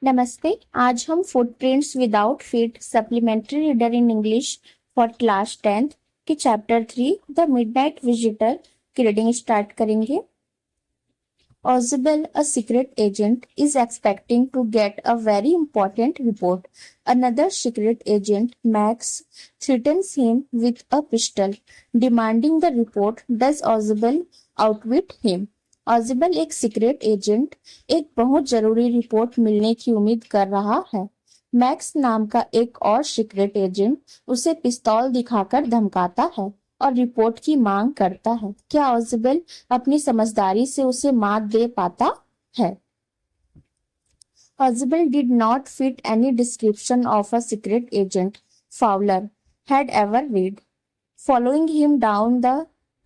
नमस्ते। आज हम footprints without feet supplementary reader in English for class 10th के चैप्टर 3 द मिडनाइट विजिटर की रीडिंग स्टार्ट करेंगे। Ozibel, a secret agent, is expecting to get a very important report. Another secret agent, Max, threatens him with a pistol, demanding the report. Does Ozibel outwit him? Ozibel एक secret agent एक बहुत जरूरी report मिलने की उम्मीद कर रहा है। मैक्स नाम का एक और सीक्रेट एजेंट उसे पिस्तौल दिखाकर धमकाता है और रिपोर्ट की मांग करता है। क्या ऑजिबल अपनी समझदारी से उसे मात दे पाता है? Ozibel did not fit any description of a secret agent Fowler had ever read. Following him down the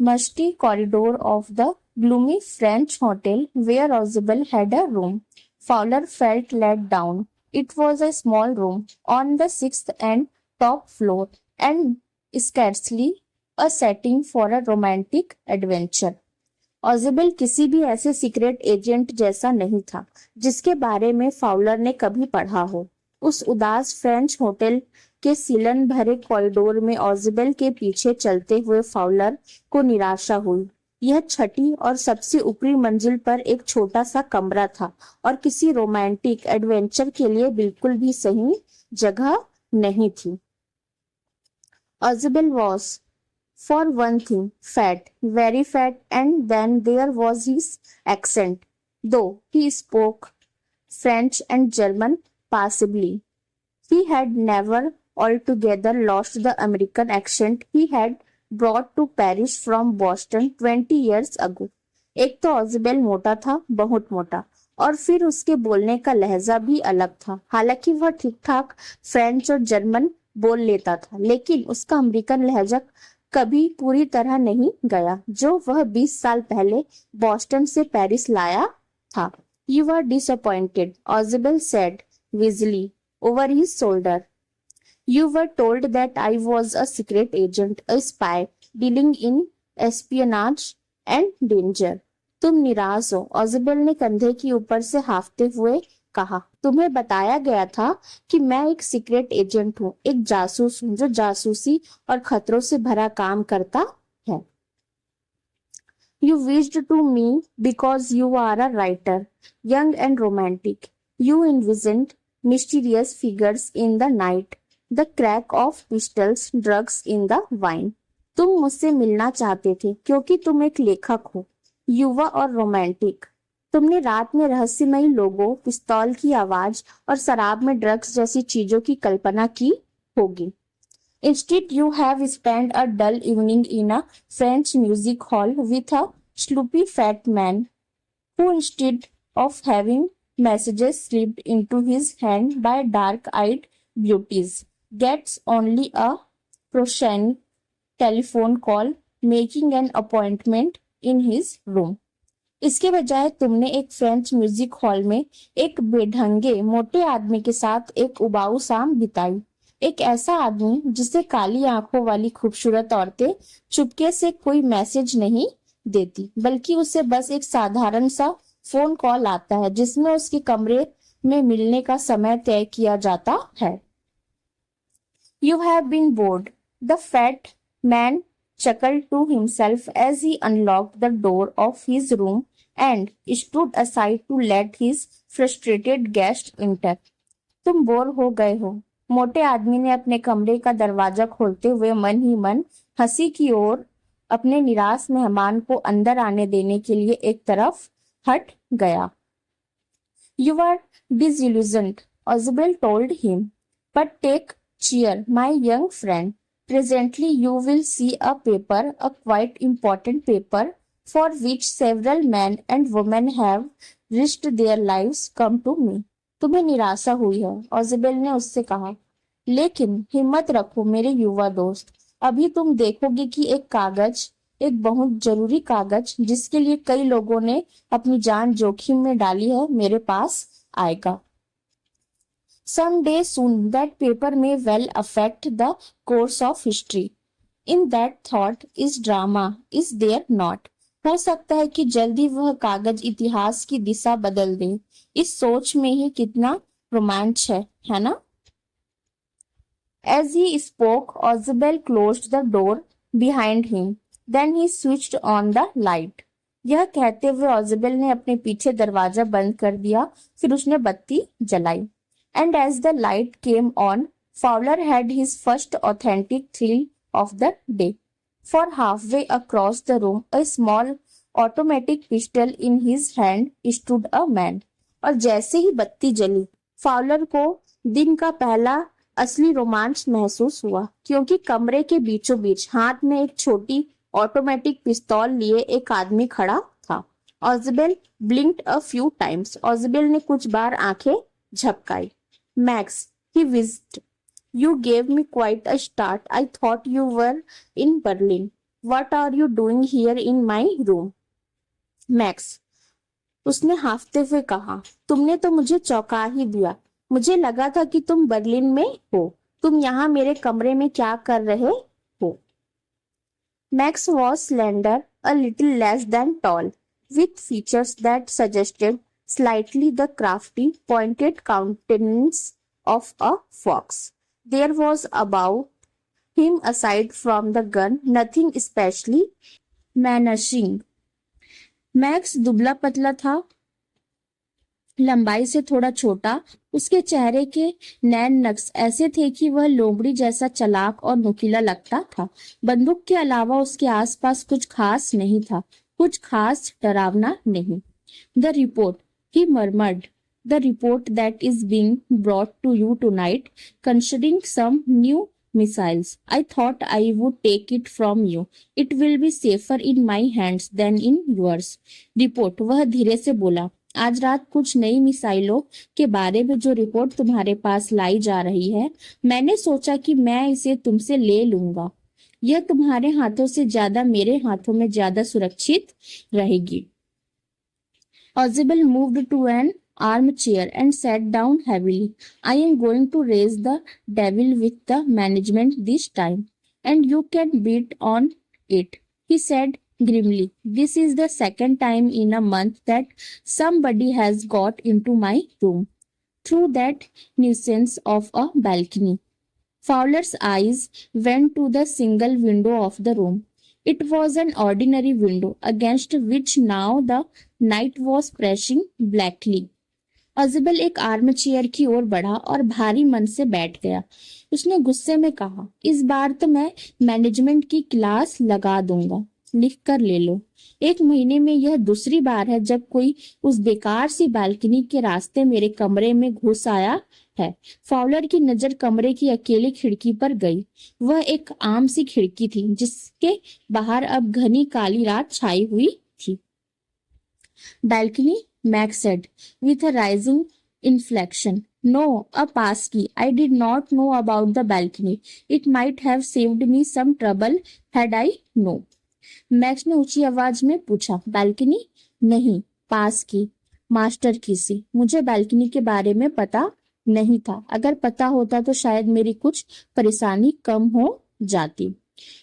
musty corridor of the gloomy French hotel where Ozibel had a room, Fowler felt let down. It was a small room on the sixth and top floor and scarcely a setting for a romantic adventure. ऑजिबल किसी भी ऐसे secret agent जैसा नहीं था जिसके बारे में Fowler ने कभी पढ़ा हो। उस उदास फ्रेंच होटल के सीलन भरे कॉरिडोर में ऑजिबल के पीछे चलते हुए फाउलर को निराशा हुई। यह छठी और सबसे ऊपरी मंजिल पर एक छोटा सा कमरा था और किसी रोमांटिक एडवेंचर के लिए बिल्कुल भी सही जगह नहीं थी। ऑजिबल was for one thing, fat, very fat, and then there was his accent. Though he spoke French and German passably, he had never altogether lost the American accent he had brought to Paris from Boston 20 years ago. एक तो ऑजिबल मोटा था, बहुत मोटा, और फिर उसके बोलने का लहजा भी अलग था। हालांकि वह ठीक ठाक फ्रेंच और जर्मन बोल लेता था, लेकिन उसका अमेरिकन लहजा कभी पूरी तरह नहीं गया जो वह 20 साल पहले बॉस्टन से पेरिस लाया था। You are disappointed, Ozibel said wheezily over his shoulder. You were told that I was a secret agent, a spy, dealing in espionage and danger. तुम निराश हो, ऑजिबल ने कंधे के ऊपर से हाफते हुए कहा। तुम्हें बताया गया था कि मैं एक सीक्रेट एजेंट हूँ, एक जासूस हूँ जो जासूसी और खतरों से भरा काम करता है। You wished to me because you are a writer, young and romantic. You envisioned mysterious figures in the night, the crack of pistols, drugs in the wine. तुम मुझसे मिलना चाहते थे क्योंकि तुम एक लेखक हो, युवा और रोमांटिक। तुमने रात में रहस्यमयी लोगों, पिस्तौल की आवाज और शराब में ड्रग्स जैसी चीजों की कल्पना की होगी। Instead, you have spent a dull evening in a French music hall with a sloopy fat man who, instead of having messages slipped into his hand by dark-eyed beauties, gets only a prosaic telephone call making an appointment in his room. इसके बजाय तुमने एक French music hall में एक बेढंगे मोटे आदमी के साथ एक उबाऊ शाम बिताई। एक ऐसा आदमी जिसे काली आंखों वाली खूबसूरत औरतें चुपके से कोई मैसेज नहीं देती, बल्कि उसे बस एक साधारण सा फोन कॉल आता है जिसमें उसके कमरे में मिलने का समय तय किया जाता है। You have been bored. The fat man chuckled to himself as he unlocked the door of his room and stood aside to let his frustrated guest enter. तुम बोर हो गए हो, मोटे आदमी ने अपने कमरे का दरवाजा खोलते हुए मन ही मन हंसी की ओर अपने निराश मेहमान को अंदर आने देने के लिए एक तरफ हट गया। You are disillusioned, Ozibel told him, but take cheer, my young friend. Presently you will see a paper, a quite important paper, for which several men and women have risked their lives come to me. तुम्हें निराशा हुई है, ऑजिबल ने उससे कहा, लेकिन हिम्मत रखो मेरे युवा दोस्त। अभी तुम देखोगे कि एक कागज, एक बहुत जरूरी कागज जिसके लिए कई लोगों ने अपनी जान जोखिम में डाली है, मेरे पास आएगा। Some day soon that paper may well affect the course of history. In that thought is drama, is there not? हो सकता है कि जल्दी वह कागज इतिहास की दिशा बदल दे। इस सोच में ही कितना रोमांच है ना? As he spoke, Ozebel closed the door behind him. Then he switched on the light. यह कहते हुए ऑजेबेल ने अपने पीछे दरवाजा बंद कर दिया, फिर उसने बत्ती जलाई. And as the light came on, Fowler had his first authentic thrill of the day. For halfway across the room, a small automatic pistol in his hand, stood a man. और जैसे ही बत्ती जली, फाउलर को दिन का पहला असली रोमांच महसूस हुआ, क्योंकि कमरे के बीचों बीच हाथ में एक छोटी ऑटोमेटिक पिस्तौल लिए एक आदमी खड़ा था. ऑजेबेल ब्लिंक्ड अ फ्यू टाइम्स. ऑजेबेल ने कुछ बार आंखें झपकाई. Max, he wheezed, you gave me quite a start. I thought you were in Berlin. What are you doing here in my room? Max, उसने हाफते हुए कहा, तुमने तो मुझे चौंका ही दिया. मुझे लगा था कि तुम बर्लिन में हो. तुम यहाँ मेरे कमरे में क्या कर रहे हो? Max was slender, a little less than tall, with features that suggested slightly the crafty, pointed countenance of a fox. There was about him, aside from the gun, nothing especially menacing. Max दुबला पतला था, लंबाई से थोड़ा छोटा. उसके चेहरे के नैन नक्श ऐसे थे कि वह लोमड़ी जैसा चालाक और नुकीला लगता था. बंदूक के अलावा उसके आसपास कुछ खास नहीं था, कुछ खास डरावना नहीं. The report, he murmured, the report that is being brought to you tonight considering some new missiles. I thought I would take it from you. It will be safer in my hands than in yours. Report, वह धीरे से बोला, आज रात कुछ नई मिसाइलों के बारे में जो रिपोर्ट तुम्हारे पास लाई जा रही है, मैंने सोचा कि मैं इसे तुमसे ले लूंगा. यह तुम्हारे हाथों से ज्यादा मेरे हाथों में ज्यादा सुरक्षित रहेगी. ऑजेबल moved to an arm chair and sat down heavily. I am going to raise the devil with the management this time, and you can beat on it, he said grimly. This is the second time in a month that somebody has got into my room through that nuisance of a balcony. Fowler's eyes went to the single window of the room. It was an ordinary window against which now the night was pressing blackly. अजबल एक arm chair की ओर बढ़ा और भारी मन से बैठ गया. उसने गुस्से में कहा, इस बार तो मैं मैनेजमेंट की क्लास लगा दूंगा. लिख कर ले लो. 1 महीने में यह दूसरी बार है जब कोई उस बेकार सी बालकनी के रास्ते मेरे कमरे में घुस आया है. फाउलर की नजर कमरे की अकेली खिड़की पर गई. वह एक आम सी खिड़की थी जिसके बाहर अब घनी काली रात छाई हुई थी. Balcony, Max said, with a rising inflection. No, a pass key. I did not know about the balcony. It might have saved me some trouble had I known. Max ने ऊंची आवाज में पूछा, बालकनी? नहीं, पास की, मास्टर की सी. मुझे balcony के बारे में पता नहीं था. अगर पता होता तो शायद मेरी कुछ परेशानी कम हो जाती.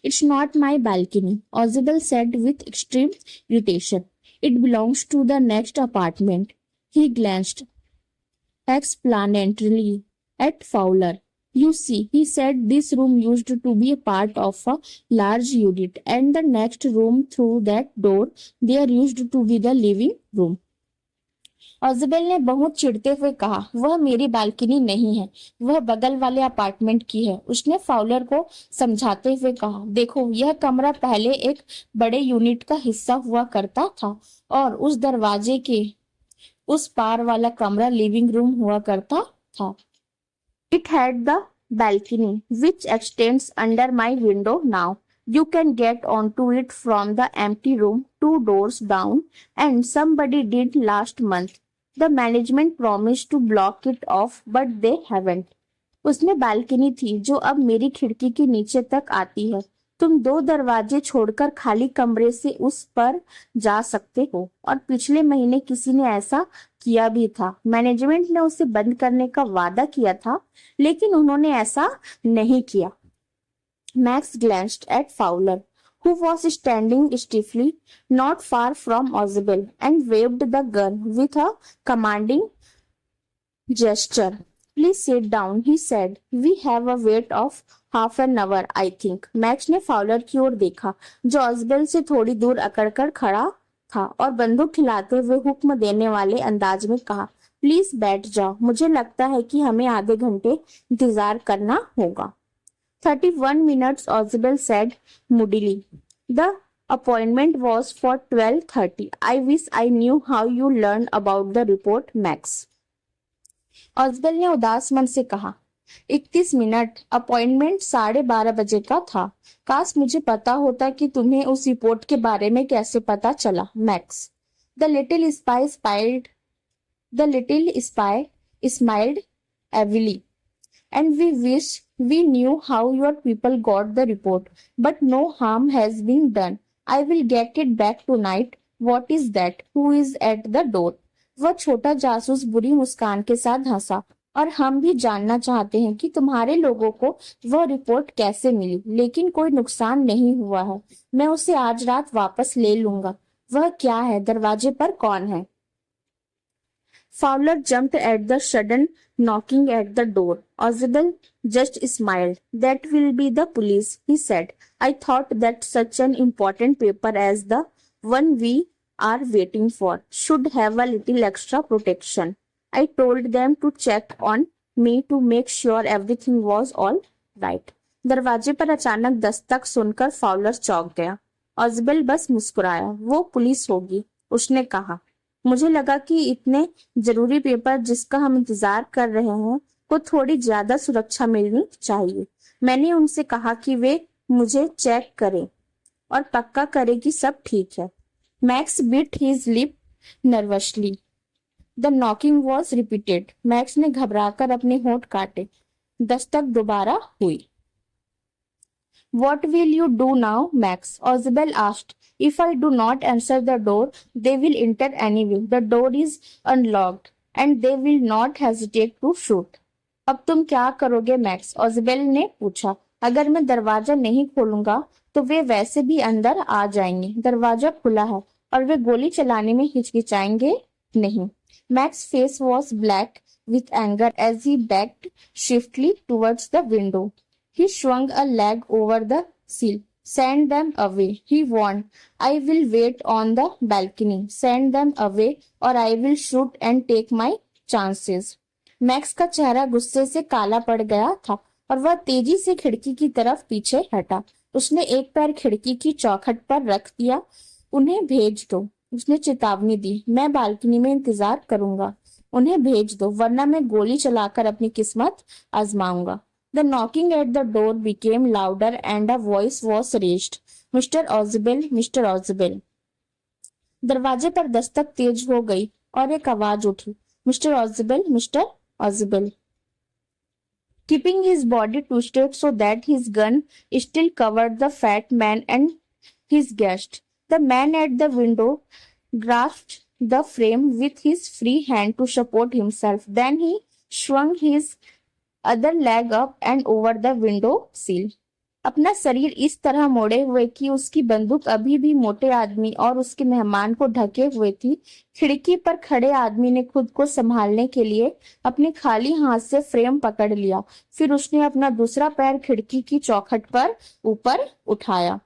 It's not my balcony, Ozebel said with extreme irritation. It belongs to the next apartment. He glanced explanatory at Fowler. You see, he said, this room used to be a part of a large unit, and the next room through that door there used to be the living room. ऑजेबेल ने बहुत चिढ़ते हुए कहा, वह मेरी balcony नहीं है, वह बगल वाले अपार्टमेंट की है. उसने फाउलर को समझाते हुए कहा, देखो, यह कमरा पहले एक बड़े यूनिट का हिस्सा हुआ करता था और उस दरवाजे के उस पार वाला कमरा लिविंग रूम हुआ करता था. It had the balcony which extends under my window now. You can get onto it from the empty room 2 doors down, and somebody did last month. The management promised to block it off, but they haven't. उसमें balcony थी जो अब मेरी खिड़की के नीचे तक आती है. तुम 2 दरवाजे छोड़कर खाली कमरे से उस पर जा सकते हो, और पिछले महीने किसी ने ऐसा किया भी था. मैनेजमेंट ने उसे बंद करने का वादा किया था, लेकिन उन्होंने ऐसा नहीं किया. Max glanced at Fowler, who was standing stiffly not far from Ozebel, and waved the gun with a commanding gesture. Please sit down, he said. We have a wait of half an hour, I think. Max ने Fowler की ओर देखा, जो ऑजबेल से थोड़ी दूर अकड़कर खड़ा था और बंदूक हिलाते हुए हुक्म देने वाले अंदाज में कहा, प्लीज बैठ जाओ, मुझे लगता है कि हमें आधे घंटे इंतजार करना होगा. 31 minutes, Oswald said moodily. The appointment was for 12:30. I wish I knew how you learned about the report, Max. ऑजबेल ने उदास मन से कहा. 31 मिनट. अपॉइंटमेंट 12:30 का था. काश मुझे पता होता कि तुम्हें उस रिपोर्ट के बारे में कैसे पता चला, Max. The little spy smiled evilly. And we wish we knew how your people got the report, but no harm has been done. I will get it back tonight. What is that? Who is at the door? वह छोटा जासूस बुरी मुस्कान के साथ हंसा. और हम भी जानना चाहते हैं कि तुम्हारे लोगों को वह रिपोर्ट कैसे मिली, लेकिन कोई नुकसान नहीं हुआ है. मैं उसे आज रात वापस ले लूंगा. वह क्या है? दरवाजे पर कौन है? Fowler jumped at the sudden knocking at the door. Oswald just smiled. That will be the police, he said. I thought that such an important paper as the one we are waiting for should have a little extra protection. I told them to check on me to make sure everything was all right. दरवाजे पर अचानक दस्तक सुनकर Fowler चौंक गया. ऑजबेल बस मुस्कुराया. वो police होगी, उसने कहा. मुझे लगा कि इतने जरूरी पेपर जिसका हम इंतजार कर रहे हैं को थोड़ी ज्यादा सुरक्षा मिलनी चाहिए. मैंने उनसे कहा कि वे मुझे चेक करें और पक्का करें कि सब ठीक है. Max bit his lip nervously. The knocking was repeated. Max ने घबराकर अपने होंठ काटे. दस्तक दोबारा हुई. What will you do now, Max? Oswald asked. If I do not answer the door, they will enter anyway. The door is unlocked, and they will not hesitate to shoot. अब तुम क्या करोगे, मैक्स? ऑजबेल ने पूछा. अगर मैं दरवाजा नहीं खोलूंगा तो वे वैसे भी अंदर आ जाएंगे. दरवाजा खुला है और वे गोली चलाने में हिचकिचाएंगे नहीं. Max face was black with anger as he backed swiftly towards the window. He swung a leg over the sill. Send them away, he warned. I will wait on the balcony. Send them away or I will shoot and take my chances. Max का चेहरा गुस्से से काला पड़ गया था और वह तेजी से खिड़की की तरफ पीछे हटा. उसने एक पैर खिड़की की चौखट पर रख दिया. उन्हें भेज दो, उसने चेतावनी दी. मैं बालकनी में इंतजार करूंगा. उन्हें भेज दो, वरना मैं गोली चलाकर अपनी किस्मत आजमाऊंगा. The knocking at the door became louder and a voice was raised. Mr. Oswald, Mr. Oswald. दरवाजे पर दस्तक तेज हो गई और एक आवाज उठी. Mr. Oswald, Mr. Oswald. Keeping his body twisted so that his gun still covered the fat man and his guest, the man at the window grasped the frame with his free hand to support himself. Then he swung his other leg up and over the window sill. अपना शरीर इस तरह मोड़े हुए कि उसकी बंदूक अभी भी मोटे आदमी और उसके मेहमान को ढके हुए थी. खिड़की पर खड़े आदमी ने खुद को संभालने के लिए अपने खाली हाथ से फ्रेम पकड़ लिया. फिर उसने अपना दूसरा पैर खिड़की की चौखट पर ऊपर उठाया.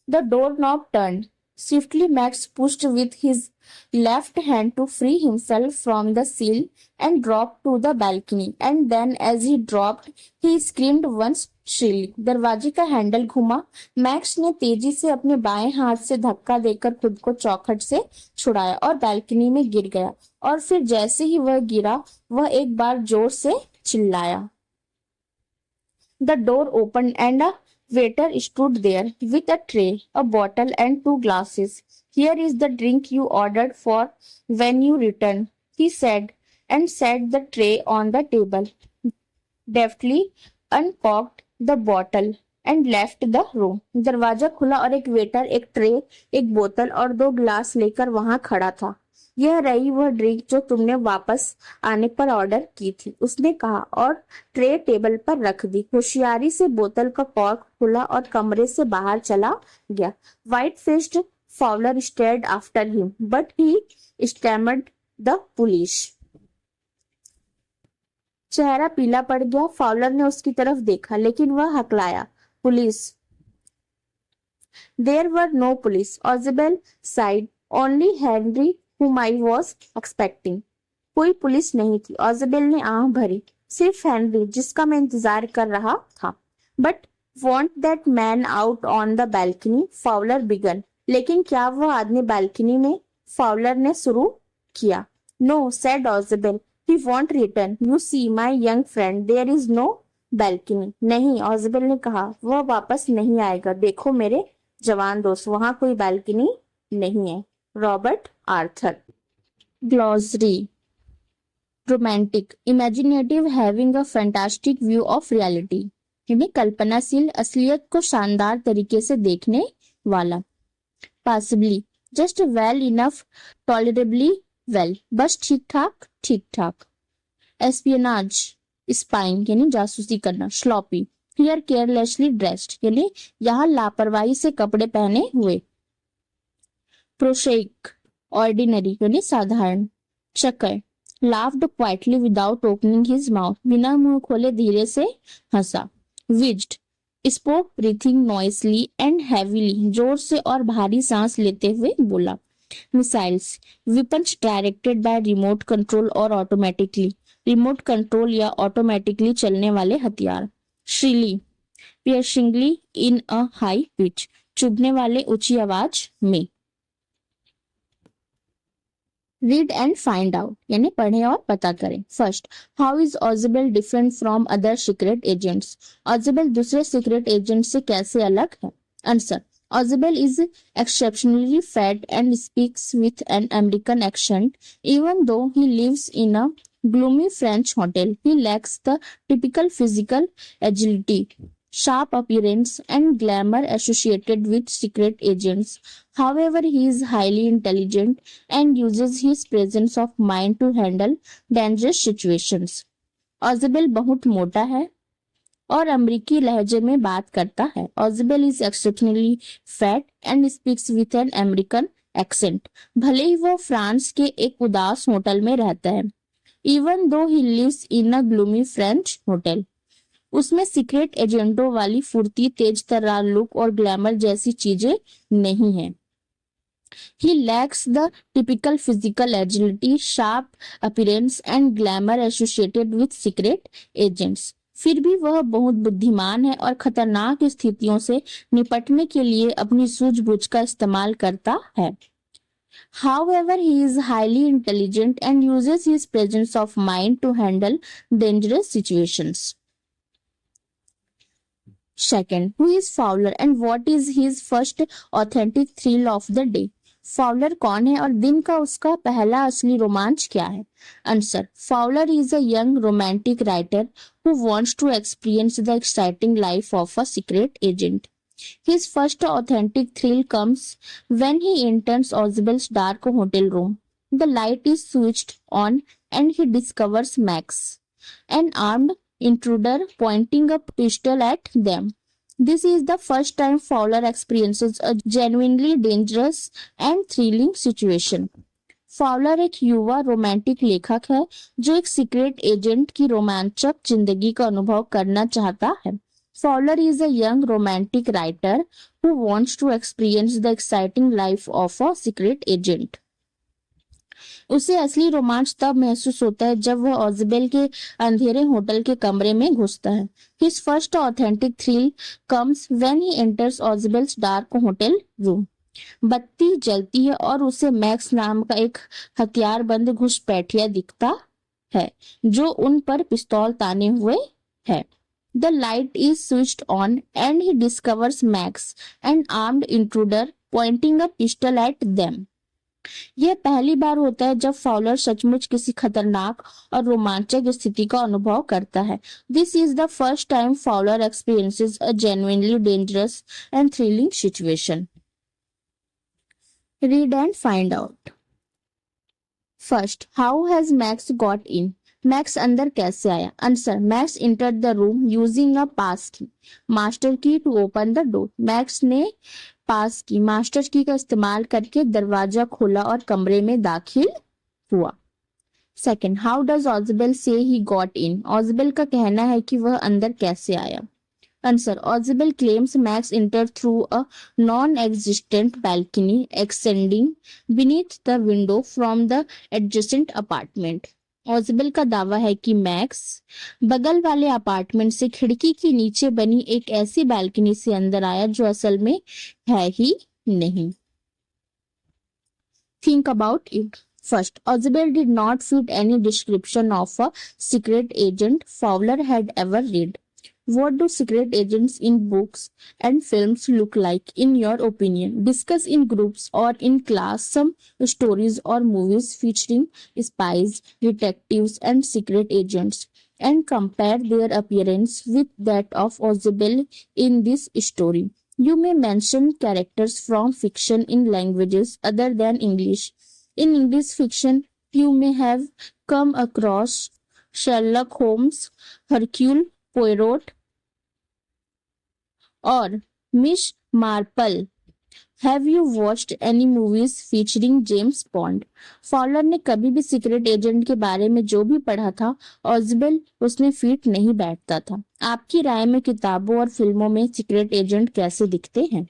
The doorknob turned. Swiftly, Max pushed with his left hand to free himself from the sill and dropped to the balcony. And then, as he dropped, he screamed once shrilly. दरवाजे का हैंडल घुमा. Max ने तेजी से अपने बाएं हाथ से धक्का देकर खुद को चौखट से छुड़ाया और बालकनी में गिर गया. और फिर जैसे ही वह गिरा, वह एक बार जोर से चिल्लाया. The door opened and a waiter stood there with a tray, a bottle and 2 glasses. Here is the drink you ordered for when you return, he said, and set the tray on the table. Deftly uncorked the bottle and left the room. दरवाजा खुला और एक waiter एक tray, एक बोतल और 2 गिलास लेकर वहां खड़ा था. यह रही वह ड्रिंक जो तुमने वापस आने पर ऑर्डर की थी, उसने कहा और ट्रे टेबल पर रख दी. होशियारी से बोतल का कॉर्क खुला और कमरे से बाहर चला गया. White faced Fowler stared after him, but he stammered the police. चेहरा पीला पड़ गया। फाउलर ने उसकी तरफ देखा, लेकिन वह हकलाया, police. There were no police, Ausable said, only Henry whom I was expecting. कोई पुलिस नहीं थी। ऑजिबेल ने आंख भरी, सिर्फ हेनरी जिसका मैं इंतजार कर रहा था। But want that man out on the balcony, Fowler began. लेकिन क्या वह आदमी बैल्कनी में, फाउलर ने शुरू किया। No, said Ausable, he won't return, you see my young friend, there is no balcony. नहीं, ऑजिबेल ने कहा, वह वापस नहीं आएगा। देखो मेरे जवान दोस्त, वहां कोई बैल्कनी नहीं है। Robert Arthur. Glossary. Romantic, imaginative, having a fantastic view of reality, यानी कल्पनाशील, असलियत को शानदार तरीके से देखने वाला। Possibly, just well enough, tolerably well, बस ठीक ठाक, ठीक ठाक। एस्पियनाज, स्पाइंग यानी जासूसी करना। स्लॉपी, हियर केयरलेसली ड्रेस्ड, यानी यहाँ लापरवाही से कपड़े पहने हुए। प्रोशेक, ऑर्डिनरी यानी साधारण। Chuckle, laughed quietly without opening his mouth, बिना मुंह खोले धीरे से हंसा। Wheezed, spoke breathing noisily and heavily, जोर से और भारी सांस लेते हुए बोला। Missiles, weapons directed by remote control और ऑटोमेटिकली, रिमोट कंट्रोल या ऑटोमेटिकली चलने वाले हथियार। श्रीली, पियर्सिंगली इन अ हाई पिच, चुभने वाले ऊंची आवाज में। रीड एंड फाइंड आउट, यानी पढ़ें और पता करें। First, how is Ausable different from other secret agents, ऑजिबेल दूसरे सीक्रेट एजेंट से कैसे अलग है। Answer, Ausable is exceptionally fat and speaks with an American accent. Even though he lives in a gloomy French hotel, he lacks the typical physical agility, sharp appearance, and glamour associated with secret agents. However, he is highly intelligent and uses his presence of mind to handle dangerous situations. ऑजिबेल बहुत मोटा है और अमेरिकी लहजे में बात करता है। Ausable is exceptionally fat and speaks with an American accent, भले ही वो फ्रांस के एक उदास होटल में रहता है। Even though he lives in a gloomy French hotel, उसमें सीक्रेट एजेंटों वाली फुर्ती, तेज तर्रार लुक और ग्लैमर जैसी चीजें नहीं है। He lacks the typical physical agility, sharp appearance and glamour associated with secret agents. फिर भी वह बहुत बुद्धिमान है और खतरनाक स्थितियों से निपटने के लिए अपनी सूझबूझ का इस्तेमाल करता है। However, he is highly intelligent and uses his presence of mind to handle dangerous situations. Second, who is Fowler and what is his first authentic thrill of the day? Fowler कौन है और दिन का उसका पहला असली रोमांच क्या है। Answer, Fowler is a young romantic writer who wants to experience the exciting life of a secret agent. His first authentic thrill comes when he enters Oswald's dark hotel room. The light is switched on and he discovers Max, an armed intruder pointing a pistol at them. This is the first time Fowler experiences a genuinely dangerous and thrilling situation. Fowler एक युवा romantic लेखक है जो एक secret agent की रोमांचक जिंदगी का अनुभव करना चाहता है। Fowler is a young romantic writer who wants to experience the exciting life of a secret agent. उसे असली रोमांच तब महसूस होता है जब वह ऑजिबेल के अंधेरे होटल के कमरे में घुसता है। His first authentic thrill comes when he enters Oswald's dark hotel room. बत्ती जलती है और उसे मैक्स नाम का एक हथियारबंद घुसपैठिया दिखता है जो उन पर पिस्तौल ताने हुए है। The light is switched on and he discovers Max, an armed intruder pointing a pistol at them. यह पहली बार होता है जब फाउलर सचमुच किसी खतरनाक और रोमांचक स्थिति का अनुभव करता है। This is the first time Fowler experiences a genuinely dangerous and thrilling situation. Read and find out. First, how has Max got in? Max अंदर कैसे आया। Answer, max entered the room using a pass key, master की to open the door. Max ने पास की master की का इस्तेमाल करके दरवाजा खोला और कमरे में दाखिल हुआ। सेकेंड, हाउ डज ऑजबेल से ही गॉट इन? ऑजबेल का कहना है कि वह अंदर कैसे आया। Answer, Ausable claims Max entered through a non-existent balcony extending beneath the window from the adjacent apartment. ऑजबेल का दावा है कि मैक्स बगल वाले अपार्टमेंट से खिड़की के नीचे बनी एक ऐसी बालकनी से अंदर आया जो असल में है ही नहीं। Think about it. First, Oswald did not fit any description of a secret agent Fowler had ever read. What do secret agents in books and films look like, in your opinion? Discuss in groups or in class some stories or movies featuring spies, detectives, and secret agents, and compare their appearance with that of Oswald in this story. You may mention characters from fiction in languages other than English. In English fiction, you may have come across Sherlock Holmes, Hercule Poirot, or Miss Marple. Have you watched any movies featuring James Bond? Fowler ने कभी भी secret agent के बारे में जो भी पढ़ा था, ऑजबेल उसमें फिट नहीं बैठता था। आपकी राय में किताबों और फिल्मों में सीक्रेट एजेंट कैसे दिखते हैं?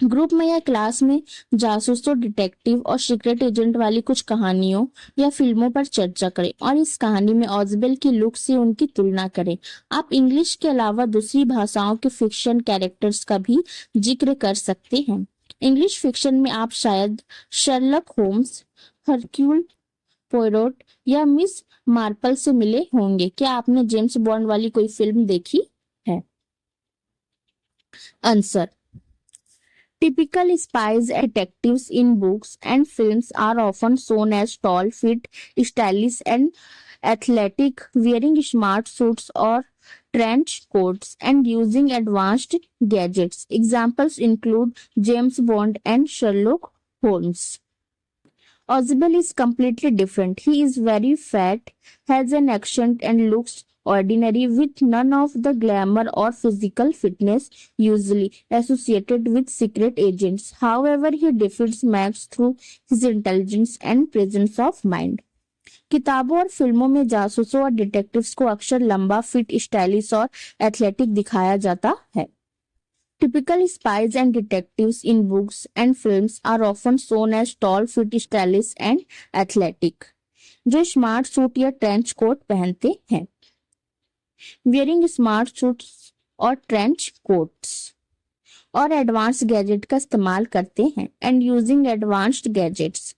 ग्रुप में या क्लास में जासूसों, डिटेक्टिव और सीक्रेट एजेंट वाली कुछ कहानियों या फिल्मों पर चर्चा करें और इस कहानी में ऑजबेल की लुक से उनकी तुलना करें। आप इंग्लिश के अलावा दूसरी भाषाओं के फिक्शन कैरेक्टर्स का भी जिक्र कर सकते हैं। इंग्लिश फिक्शन में आप शायद शर्लक होम्स, हरक्यूल पोयरोट या मिस मार्पल से मिले होंगे। क्या आपने जेम्स बॉन्ड वाली कोई फिल्म देखी है? Answer, typical spies and detectives in books and films are often shown as tall, fit, stylish, and athletic, wearing smart suits or trench coats and using advanced gadgets. Examples include James Bond and Sherlock Holmes. Oswald is completely different. He is very fat, has an accent, and looks ordinary, with none of the glamour or physical fitness usually associated with secret agents. However, he defeats Max through his intelligence and presence of mind. किताबों और फिल्मों में जासूसों और detectives को अक्सर लंबा, fit, stylish और athletic दिखाया जाता है। Typical spies and detectives in books and films are often shown as tall, fit, stylish, and athletic, जो स्मार्ट सूट या ट्रेंच कोट पहनते हैं। Wearing स्मार्ट सूट्स और ट्रेंच कोट्स और एडवांस गैजेट का इस्तेमाल करते हैं and using advanced gadgets.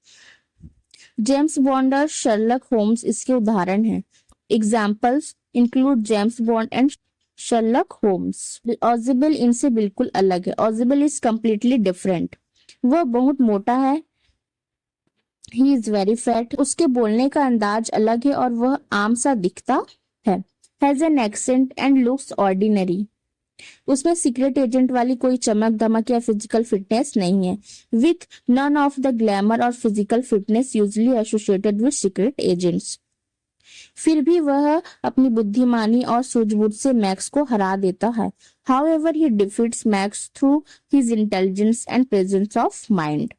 James Bond और शर्लक होम्स इसके उदाहरण हैं। Examples include James Bond and Sherlock Holmes. Ausable इनसे बिल्कुल अलग है। Ausable is completely different. वह बहुत मोटा है। He is very fat. उसके बोलने का अंदाज अलग है और वह आम सा दिखता है। Has an accent and looks ordinary. उसमें सीक्रेट एजेंट वाली कोई चमक धमक या फिजिकल फिटनेस नहीं है। With none of the glamour और physical fitness usually associated with secret agents. फिर भी वह अपनी बुद्धिमानी और सूझबूझ से मैक्स को हरा देता है। However, he defeats Max through his intelligence and presence of mind.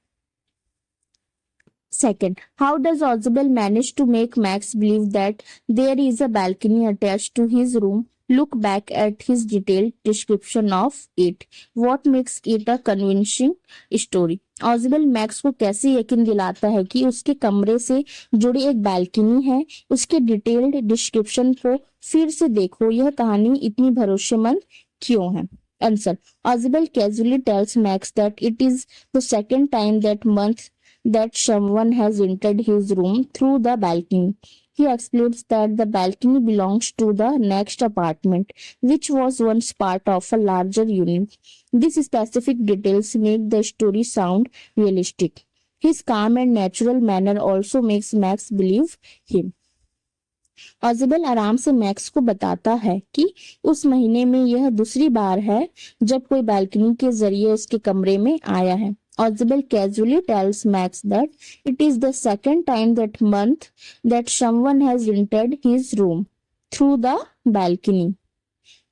Second, how does Oswald manage to make Max believe that there is a balcony attached to his room? Look back at his detailed description of it. What makes it a convincing story? Ausable Max को कैसे यकीन दिलाता है कि उसके कमरे से जुड़ी एक बालकनी है? उसके डिटेल्ड डिस्क्रिप्शन को फिर से देखो। यह कहानी इतनी भरोसेमंद क्यों है? Answer, Ausable casually tells Max that it is the second time that month that someone has entered his room through the balcony. He explains that the balcony belongs to the next apartment, which was once part of a larger unit. These specific details make the story sound realistic. His calm and natural manner also makes Max believe him. ऑजबेल आराम से max को बताता है कि उस महीने में यह दूसरी बार है जब कोई बालकनी के जरिए उसके कमरे में आया है। Oswald casually tells Max that it is the second time that month that someone has entered his room through the balcony.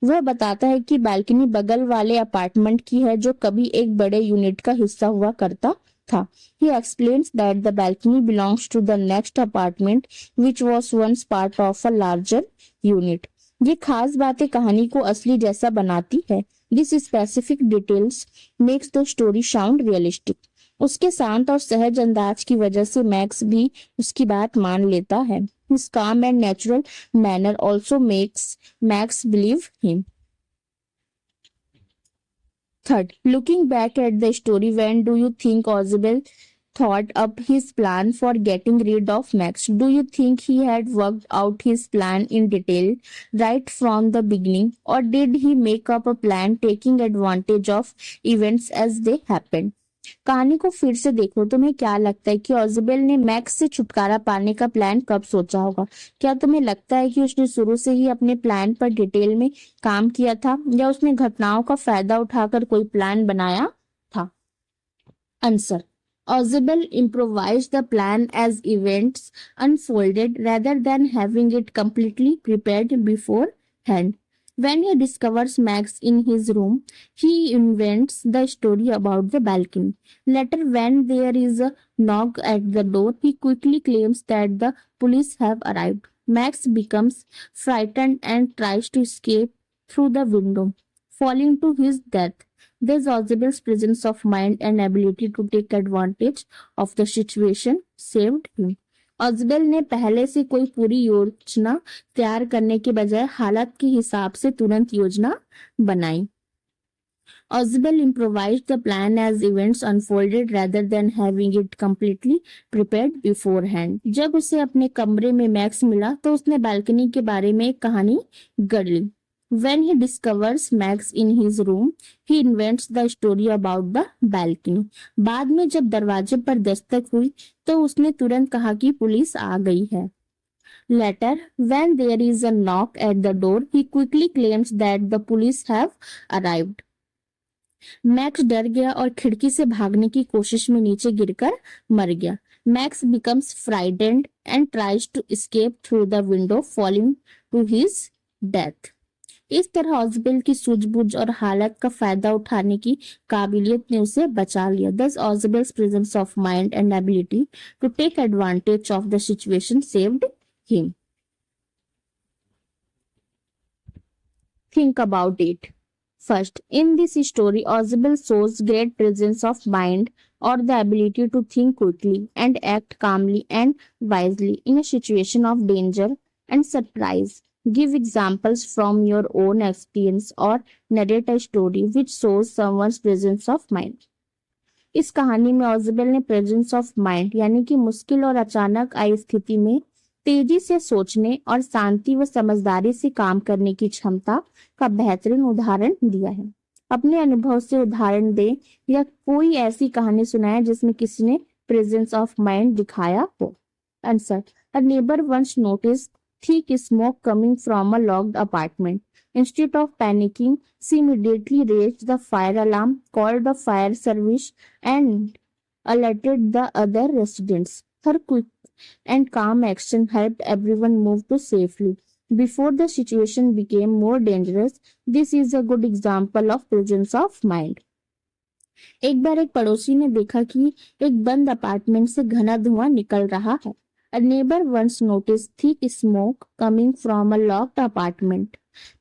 वह बताता है कि बालकनी बगल वाले अपार्टमेंट की है जो कभी एक बड़े यूनिट का हिस्सा हुआ करता था. He explains that the balcony belongs to the next apartment which was once part of a larger unit. ये खास बातें कहानी को असली जैसा बनाती है. This specific details makes the story sound realistic. उसके शांत और सहज अंदाज की वजह से मैक्स भी उसकी बात मान लेता है. His calm and natural manner also makes Max believe him. Third, looking back at the story, when do you think Ozebel thought up his plan for getting rid of Max? Do you think he had worked out his plan in detail right from the beginning, or did he make up a plan taking advantage of events as they happened? कहानी को फिर से देखो, तुम्हें क्या लगता है कि ऑजिबेल ने मैक्स से छुटकारा पाने का प्लान कब सोचा होगा? क्या तुम्हें लगता है कि उसने शुरू से ही अपने प्लान पर डिटेल में काम किया था, या उसने घटनाओं का फायदा उठाकर कोई प्लान बनाया था? Answer: Ozebel improvised the plan as events unfolded rather than having it completely prepared beforehand. When he discovers Max in his room, he invents the story about the balcony. Later, when there is a knock at the door, he quickly claims that the police have arrived. Max becomes frightened and tries to escape through the window, falling to his death. Thus, Ozebel's presence of mind and ability to take advantage of the situation saved him. ऑजबेल ने पहले से कोई पूरी योजना तैयार करने के बजाय हालात के हिसाब से तुरंत योजना बनाई. Ozebel improvised the plan as events unfolded rather than having it completely prepared beforehand. जब उसे अपने कमरे में मैक्स मिला तो उसने बालकनी के बारे में एक कहानी गढ़ ली. When he discovers Max in his room, he invents the story about the balcony. बाद में जब दरवाजे पर दस्तक हुई तो उसने तुरंत कहा कि पुलिस आ गई है. Later, when there is a knock at the door, he quickly claims that the police have arrived. Max डर गया और खिड़की से भागने की कोशिश में नीचे गिरकर मर गया. Max becomes frightened and tries to escape through the window, falling to his death. इस तरह ऑजबेल की सूझबूझ और हालत का फायदा उठाने की काबिलियत ने उसे बचा लिया. Thus, Ozebel's presence of mind and ability to take advantage of the situation saved him. Think about it. First, in this story, Ozebel shows great presence of mind or the ability to think quickly and act calmly and wisely in a situation of danger and surprise. Give examples from your own experience or narrate a story which shows someone's presence of mind. इस कहानी में ऑजबेल ने presence of mind यानी कि मुश्किल और अचानक आई स्थिति में तेजी से सोचने और शांति व समझदारी से काम करने की क्षमता का बेहतरीन उदाहरण दिया है. अपने अनुभव से उदाहरण दे या कोई ऐसी कहानी सुनाए जिसमें किसी ने प्रेजेंस ऑफ माइंड दिखाया हो. Answer: a neighbour once noticed thick smoke coming from a locked apartment. Instead of panicking, she immediately raised the fire alarm, called the fire service, and alerted the other residents. Her quick and calm action helped everyone move to safely. Before the situation became more dangerous, this is a good example of presence of mind. एक बार एक पड़ोसी ने देखा कि एक बंद apartment से घना धुआं निकल रहा है. A neighbor once noticed thick smoke coming from a locked apartment.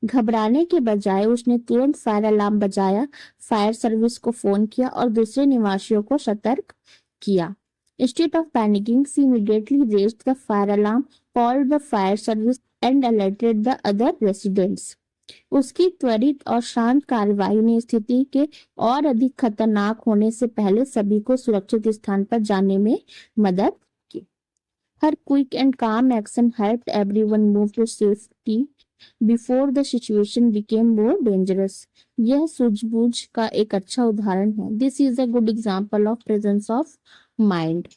घबराने के बजाय उसने तुरंत फायर अलार्म बजाया, फायर सर्विस को फोन किया और दूसरे निवासियों को सतर्क किया. Instead of panicking, she immediately raised the fire alarm, called the fire service, and alerted the other residents. उसकी त्वरित और शांत कार्रवाई ने स्थिति के और अधिक खतरनाक होने से पहले सभी को सुरक्षित स्थान पर जाने में मदद. Her quick and calm action helped everyone move to safety before the situation became more dangerous. यह सूझबूझ का एक अच्छा उदाहरण है. This is a good example of presence of mind.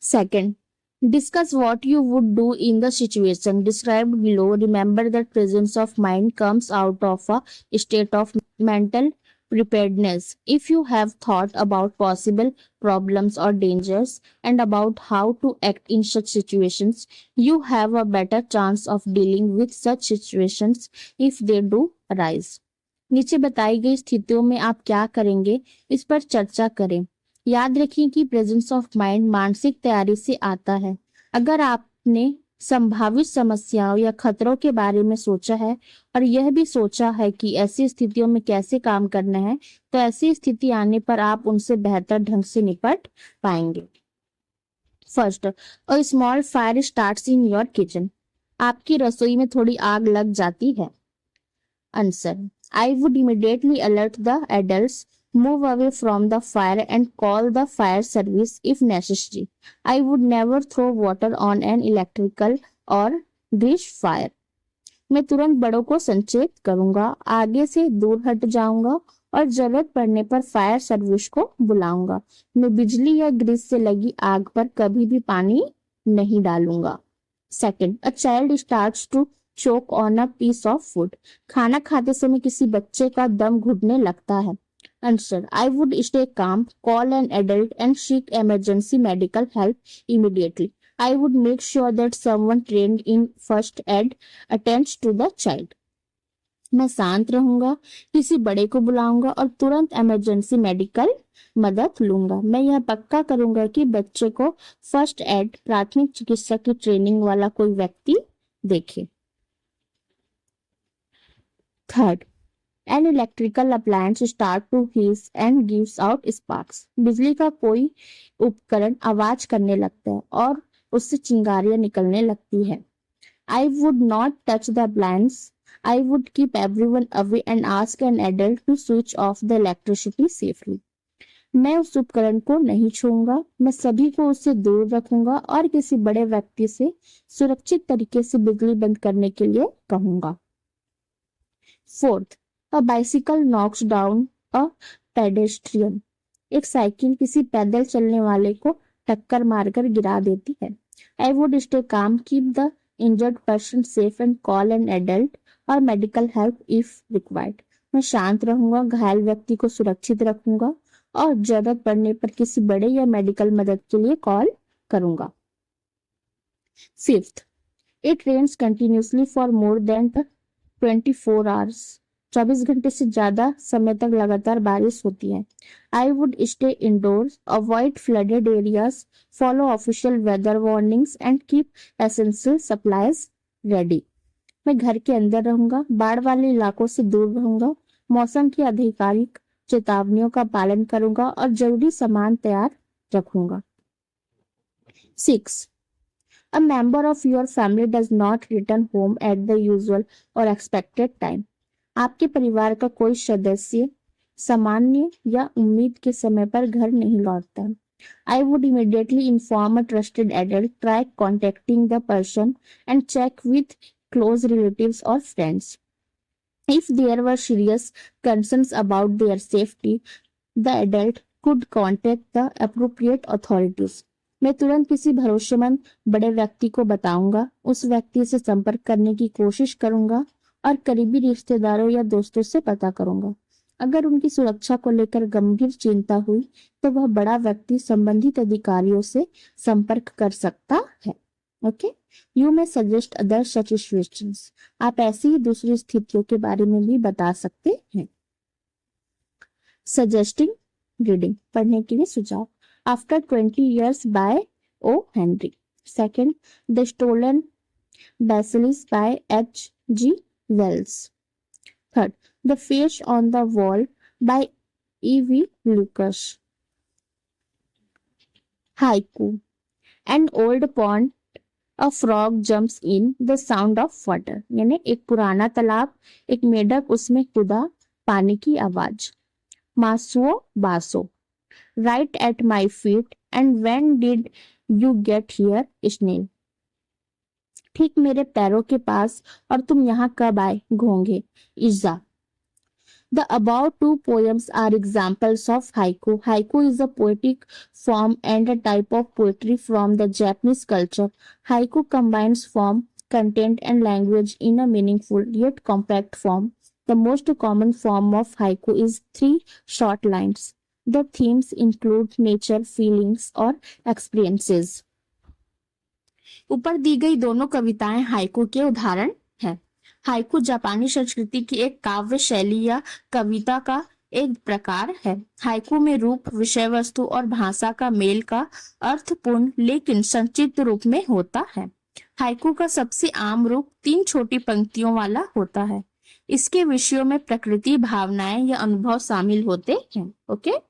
Second, discuss what you would do in the situation described below. Remember that presence of mind comes out of a state of mental preparedness. If you have thought about possible problems or dangers and about how to act in such situations, you have a better chance of dealing with such situations if they do arise. नीचे बताई गई स्थितियों में आप क्या करेंगे, इस पर चर्चा करें। याद रखिए कि प्रेजेंस ऑफ माइंड मानसिक तैयारी से आता है। अगर आपने संभावित समस्याओं या खतरों के बारे में सोचा है और यह भी सोचा है कि ऐसी स्थितियों में कैसे काम करना है, तो ऐसी स्थिति आने पर आप उनसे बेहतर ढंग से निपट पाएंगे। First, a small fire starts in your kitchen. आपकी रसोई में थोड़ी आग लग जाती है। Answer, I would immediately alert the adults, move away from the fire and call the fire service if necessary. I would never throw water on an electrical or grease fire. मैं तुरंत बड़ों को संचेत करूंगा, आगे से दूर हट जाऊंगा और जरूरत पड़ने पर फायर सर्विस को बुलाऊंगा। मैं बिजली या ग्रीस से लगी आग पर कभी भी पानी नहीं डालूंगा। Second, a child starts to choke on a piece of food. खाना खाते समय किसी बच्चे का दम घुटने लगता है। Answer, I would stay calm, call an adult and seek emergency medical help immediately. I would make sure that someone trained in first aid attends to the child. मैं शांत रहूंगा, किसी बड़े को बुलाऊंगा और तुरंत इमरजेंसी मेडिकल मदद लूंगा। मैं यह पक्का करूंगा कि बच्चे को फर्स्ट एड प्राथमिक चिकित्सा की ट्रेनिंग वाला कोई व्यक्ति देखे। Third, an electrical appliance start to hiss and gives out sparks. बिजली का कोई उपकरण आवाज करने लगता है और उससे चिंगारियां निकलने लगती है। I would not touch the appliance. I would keep everyone away and ask an adult to switch off the electricity safely. मैं उस उपकरण को नहीं छूऊंगा, मैं सभी को उससे दूर रखूंगा और किसी बड़े व्यक्ति से सुरक्षित तरीके से बिजली बंद करने के लिए कहूंगा। Fourth, a bicycle knocks down a pedestrian. एक साइकिल किसी पैदल चलने वाले को टक्कर मारकर गिरा देती है। I would stay calm, keep the injured person safe and call an adult or medical help if required. मैं शांत रहूंगा, घायल व्यक्ति को सुरक्षित रखूंगा और जरूरत पड़ने पर किसी बड़े या मेडिकल मदद के लिए कॉल करूंगा। Fifth, it rains continuously for more than 24 hours. 24 घंटे से ज्यादा समय तक लगातार बारिश होती है। I would stay indoors, avoid flooded areas, follow official weather warnings and keep essential supplies ready. मैं घर के अंदर रहूंगा, बाढ़ वाले इलाकों से दूर रहूंगा, मौसम की आधिकारिक चेतावनियों का पालन करूंगा और जरूरी सामान तैयार रखूंगा। 6. A member of your family does not return home at the usual or expected time. आपके परिवार का कोई सदस्य सामान्य या उम्मीद के समय पर घर नहीं लौटता। I would immediately inform a trusted adult, try contacting the person and check with close relatives or friends. If there were serious concerns about their safety, the adult could contact the appropriate authorities. मैं तुरंत किसी भरोसेमंद बड़े व्यक्ति को बताऊंगा, उस व्यक्ति से संपर्क करने की कोशिश करूंगा और करीबी रिश्तेदारों या दोस्तों से पता करूंगा। अगर उनकी सुरक्षा को लेकर गंभीर चिंता हुई तो वह बड़ा व्यक्ति संबंधित अधिकारियों से संपर्क कर सकता है। Okay, you may suggest other such situations. आप ऐसी ही दूसरी स्थितियों के बारे में भी बता सकते हैं। सजेस्टिंग रीडिंग, पढ़ने के लिए सुझाव। After 20 years by O Henry. Second, the stolen bacillus by H.G. Wells. Third, The Face on the Wall by E.V. Lucas. Haiku. An old pond, a frog jumps in, the sound of water. यानी एक पुराना तालाब, एक मेढक उसमें कूदा, पानी की आवाज। मासुओ बासो. Right at my feet, and when did you get here, snail? ठीक मेरे पैरों के पास और तुम यहाँ कब आए, घोंघे। इज़ा. The above two poems are examples of haiku. Haiku is a poetic form and a type of poetry from the Japanese culture. Haiku combines form, content, and language in a meaningful yet compact form. The most common form of haiku is 3 short lines. The themes include nature, feelings, और experiences. ऊपर दी गई दोनों कविताएं haiku के उदाहरण हैं। Haiku जापानी संस्कृति की एक काव्य शैली या कविता का एक प्रकार है। हाइकू में रूप, विषय वस्तु और भाषा का मेल का अर्थपूर्ण लेकिन संक्षिप्त रूप में होता है। हाइकू का सबसे आम रूप 3 छोटी पंक्तियों वाला होता है। इसके विषयों में प्रकृति, भावनाएं या अनुभव शामिल होते हैं। ओके।